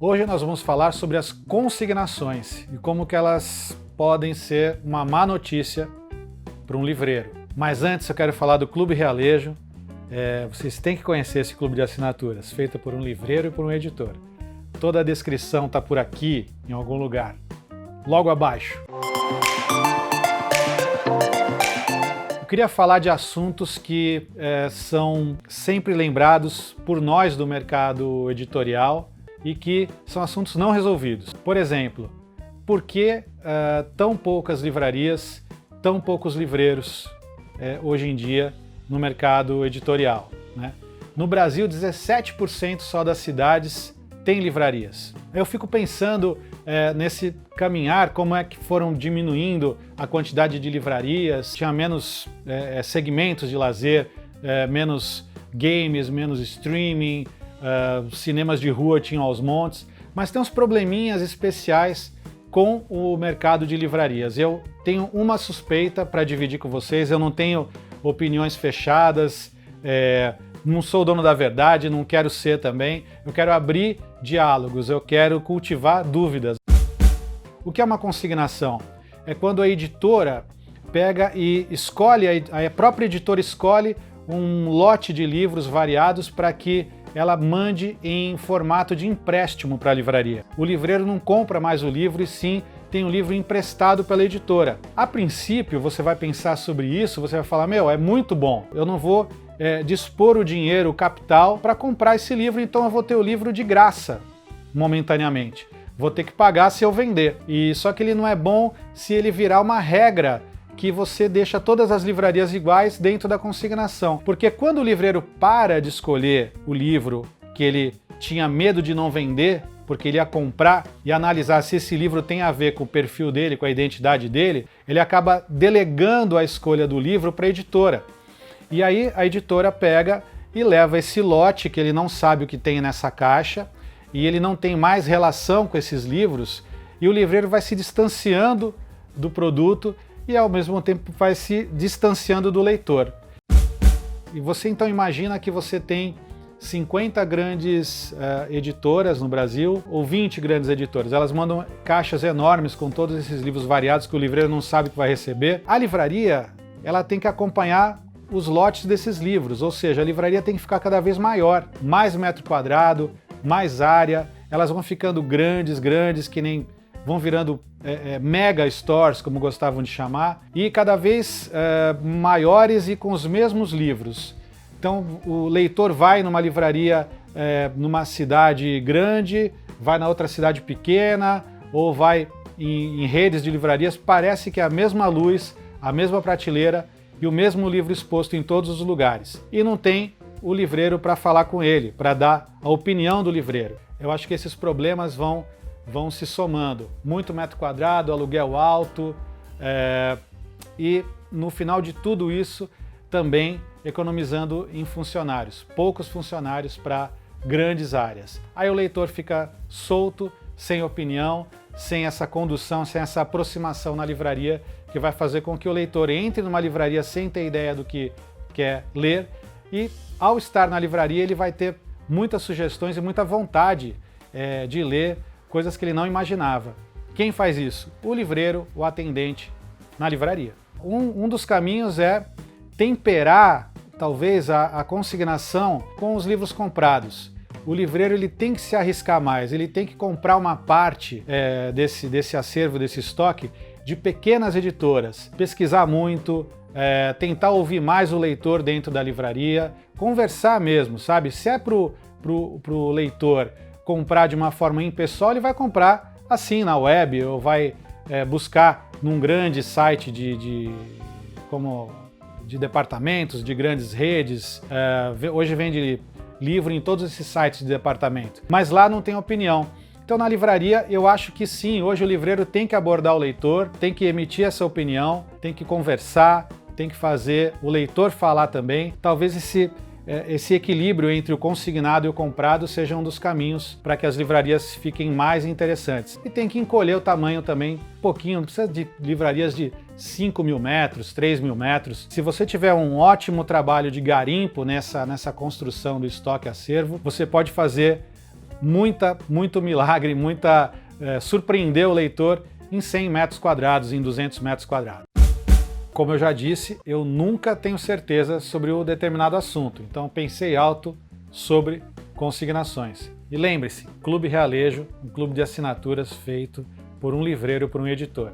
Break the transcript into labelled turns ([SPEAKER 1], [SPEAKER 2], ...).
[SPEAKER 1] Hoje nós vamos falar sobre as consignações e como que elas podem ser uma má notícia para um livreiro. Mas antes eu quero falar do Clube Realejo. Vocês têm que conhecer esse clube de assinaturas, feito por um livreiro e por um editor. Toda a descrição está por aqui, em algum lugar, logo abaixo. Eu queria falar de assuntos que são sempre lembrados por nós do mercado editorial e que são assuntos não resolvidos. Por exemplo, por que tão poucas livrarias, tão poucos livreiros hoje em dia no mercado editorial, né? No Brasil, 17% só das cidades tem livrarias. Eu fico pensando nesse caminhar, como é que foram diminuindo a quantidade de livrarias, tinha menos segmentos de lazer, menos games, menos streaming, cinemas de rua tinham aos montes, mas tem uns probleminhas especiais com o mercado de livrarias. Eu tenho uma suspeita para dividir com vocês, eu não tenho opiniões fechadas, não sou dono da verdade, não quero ser também, eu quero abrir diálogos, eu quero cultivar dúvidas. O que é uma consignação? É quando a editora pega e escolhe, a própria editora escolhe um lote de livros variados para que ela mande em formato de empréstimo para a livraria. O livreiro não compra mais o livro e sim tem um livro emprestado pela editora. A princípio, você vai pensar sobre isso, você vai falar, é muito bom, eu não vou dispor o dinheiro, o capital, para comprar esse livro, então eu vou ter o livro de graça, momentaneamente. Vou ter que pagar se eu vender. E só que ele não é bom se ele virar uma regra que você deixa todas as livrarias iguais dentro da consignação. Porque quando o livreiro para de escolher o livro que ele tinha medo de não vender, porque ele ia comprar e analisar se esse livro tem a ver com o perfil dele, com a identidade dele, ele acaba delegando a escolha do livro para a editora. E aí a editora pega e leva esse lote que ele não sabe o que tem nessa caixa e ele não tem mais relação com esses livros e o livreiro vai se distanciando do produto e ao mesmo tempo vai se distanciando do leitor. E você então imagina que você tem 50 grandes editoras no Brasil, ou 20 grandes editoras. Elas mandam caixas enormes com todos esses livros variados que o livreiro não sabe que vai receber. A livraria, ela tem que acompanhar os lotes desses livros, ou seja, a livraria tem que ficar cada vez maior, mais metro quadrado, mais área, elas vão ficando grandes, que nem vão virando mega stores, como gostavam de chamar, e cada vez maiores e com os mesmos livros. Então o leitor vai numa livraria numa cidade grande, vai na outra cidade pequena, ou vai em redes de livrarias, parece que é a mesma luz, a mesma prateleira e o mesmo livro exposto em todos os lugares. E não tem o livreiro para falar com ele, para dar a opinião do livreiro. Eu acho que esses problemas vão se somando. Muito metro quadrado, aluguel alto, e no final de tudo isso também economizando em funcionários. Poucos funcionários para grandes áreas. Aí o leitor fica solto, sem opinião, sem essa condução, sem essa aproximação na livraria, que vai fazer com que o leitor entre numa livraria sem ter ideia do que quer ler e, ao estar na livraria, ele vai ter muitas sugestões e muita vontade de ler coisas que ele não imaginava. Quem faz isso? O livreiro, o atendente na livraria. Um dos caminhos é temperar, talvez, a consignação com os livros comprados. O livreiro ele tem que se arriscar mais, ele tem que comprar uma parte desse acervo, desse estoque, de pequenas editoras, pesquisar muito, tentar ouvir mais o leitor dentro da livraria, conversar mesmo, sabe? Se é pro leitor comprar de uma forma impessoal, ele vai comprar assim na web, ou vai buscar num grande site de departamentos, de grandes redes. Hoje vende livro em todos esses sites de departamento, mas lá não tem opinião. Então na livraria eu acho que sim, hoje o livreiro tem que abordar o leitor, tem que emitir essa opinião, tem que conversar, tem que fazer o leitor falar também. Talvez esse equilíbrio entre o consignado e o comprado seja um dos caminhos para que as livrarias fiquem mais interessantes. E tem que encolher o tamanho também um pouquinho, não precisa de livrarias de 5.000 metros, 3.000 metros. Se você tiver um ótimo trabalho de garimpo nessa construção do estoque acervo, você pode fazer muito milagre, surpreender o leitor em 100 metros quadrados, em 200 metros quadrados. Como eu já disse, eu nunca tenho certeza sobre um determinado assunto, então pensei alto sobre consignações. E lembre-se, Clube Realejo, um clube de assinaturas feito por um livreiro, por um editor.